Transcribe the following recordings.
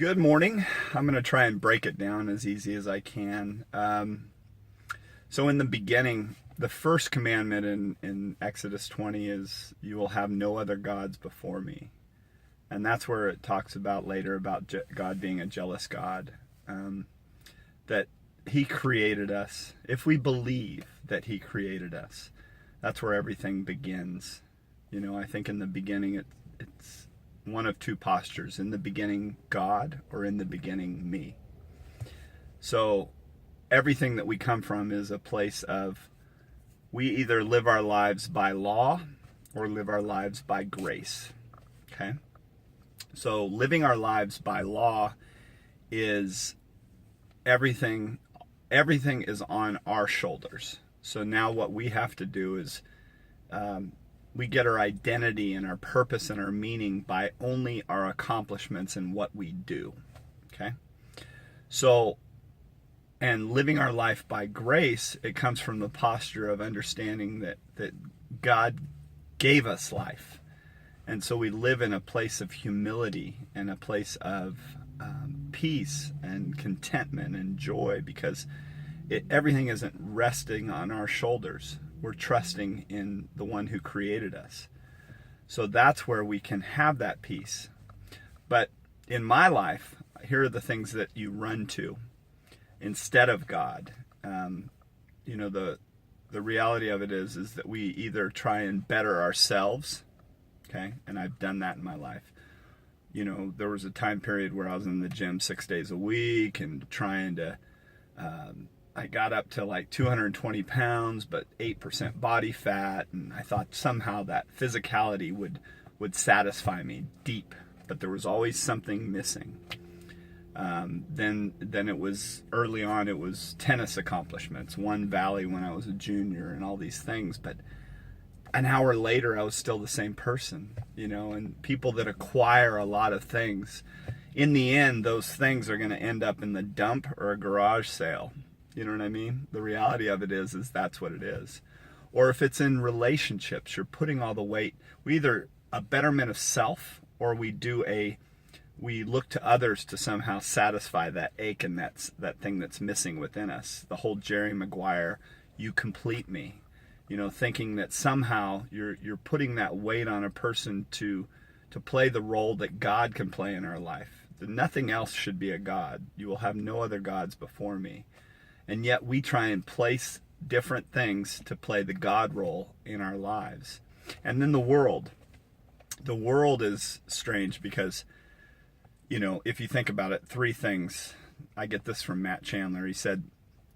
Good morning. I'm going to try and break it down as easy as I can. So, in the beginning, the first commandment in Exodus 20 is, "You will have no other gods before me." And that's where it talks about later about God being a jealous God. That He created us. If we believe that He created us, that's where everything begins. I think in the beginning it's one of two postures: in the beginning God, or in the beginning me. So everything that we come from is a place of, we either live our lives by law or live our lives by grace. Okay? So living our lives by law is everything is on our shoulders. So now what we have to do is we get our identity and our purpose and our meaning by only our accomplishments and what we do. Okay? So, and living our life by grace, it comes from the posture of understanding that God gave us life. And so we live in a place of humility and a place of peace and contentment and joy, because everything isn't resting on our shoulders. We're trusting in the one who created us. So that's where we can have that peace. But in my life, here are the things that you run to instead of God. The reality of it is that we either try and better ourselves, okay? And I've done that in my life. There was a time period where I was in the gym 6 days a week and trying to, I got up to like 220 pounds, but 8% body fat. And I thought somehow that physicality would satisfy me deep, but there was always something missing. Then it was early on, it was tennis accomplishments, One Valley when I was a junior and all these things. But an hour later, I was still the same person, and people that acquire a lot of things, in the end, those things are going to end up in the dump or a garage sale. You know what I mean? The reality of it is that's what it is. Or if it's in relationships, you're putting all the weight. We either a betterment of self, or we look to others to somehow satisfy that ache and that thing that's missing within us. The whole Jerry Maguire, "You complete me." Thinking that somehow you're putting that weight on a person to play the role that God can play in our life. That nothing else should be a God. "You will have no other gods before me." And yet we try and place different things to play the God role in our lives. And then the world. The world is strange because, if you think about it, three things. I get this from Matt Chandler. He said,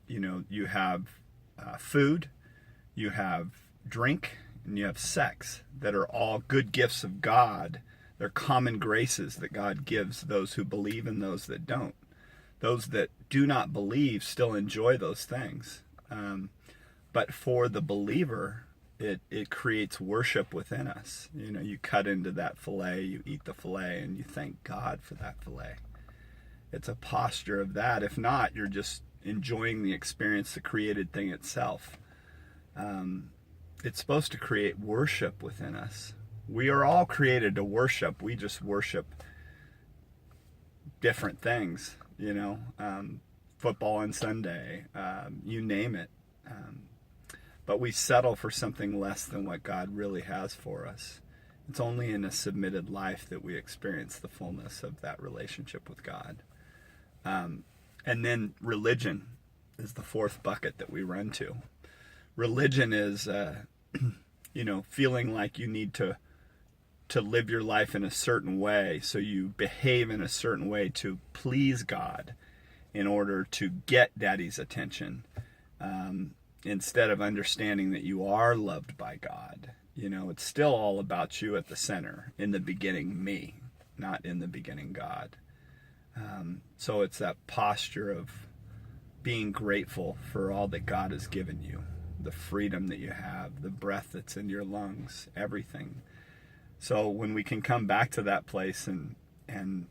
you have food, you have drink, and you have sex, that are all good gifts of God. They're common graces that God gives those who believe and those that don't. Those that do not believe still enjoy those things. But for the believer, it creates worship within us. You cut into that filet, you eat the filet, and you thank God for that filet. It's a posture of that. If not, you're just enjoying the experience, the created thing itself. It's supposed to create worship within us. We are all created to worship. We just worship different things. Football on Sunday, you name it. But we settle for something less than what God really has for us. It's only in a submitted life that we experience the fullness of that relationship with God. And then religion is the fourth bucket that we run to. Religion is, feeling like you need to live your life in a certain way, so you behave in a certain way to please God in order to get Daddy's attention, instead of understanding that you are loved by God. It's still all about you at the center. In the beginning, me, not in the beginning, God. So it's that posture of being grateful for all that God has given you, the freedom that you have, the breath that's in your lungs, everything. So when we can come back to that place and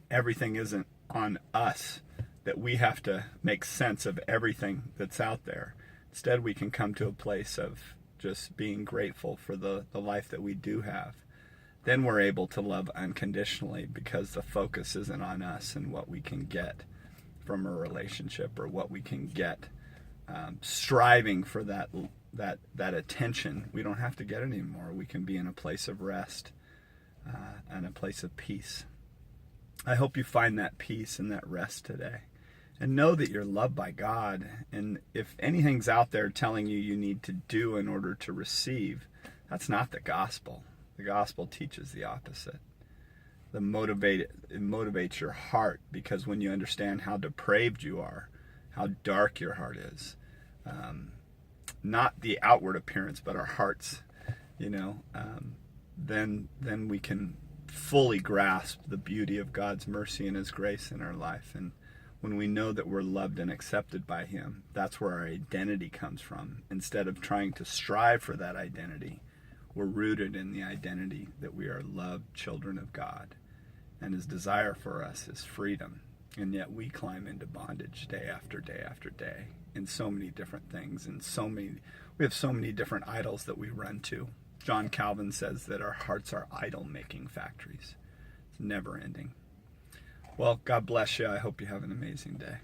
everything isn't on us, that we have to make sense of everything that's out there. Instead, we can come to a place of just being grateful for the life that we do have. then we're able to love unconditionally, because the focus isn't on us and what we can get from a relationship, or what we can get striving for that attention. We don't have to get it anymore. We can be in a place of rest and a place of peace. I hope you find that peace and that rest today. And know that you're loved by God. And if anything's out there telling you you need to do in order to receive, that's not the gospel. The gospel teaches the opposite. It motivates your heart, because when you understand how depraved you are, how dark your heart is, not the outward appearance, but our hearts, then we can fully grasp the beauty of God's mercy and His grace in our life. And when we know that we're loved and accepted by Him, that's where our identity comes from. Instead of trying to strive for that identity, we're rooted in the identity that we are loved children of God, and His desire for us is freedom. And yet we climb into bondage day after day after day in so many different things, and we have so many different idols that we run to. John Calvin says that our hearts are idol-making factories. It's never ending. Well, God bless you. I hope you have an amazing day.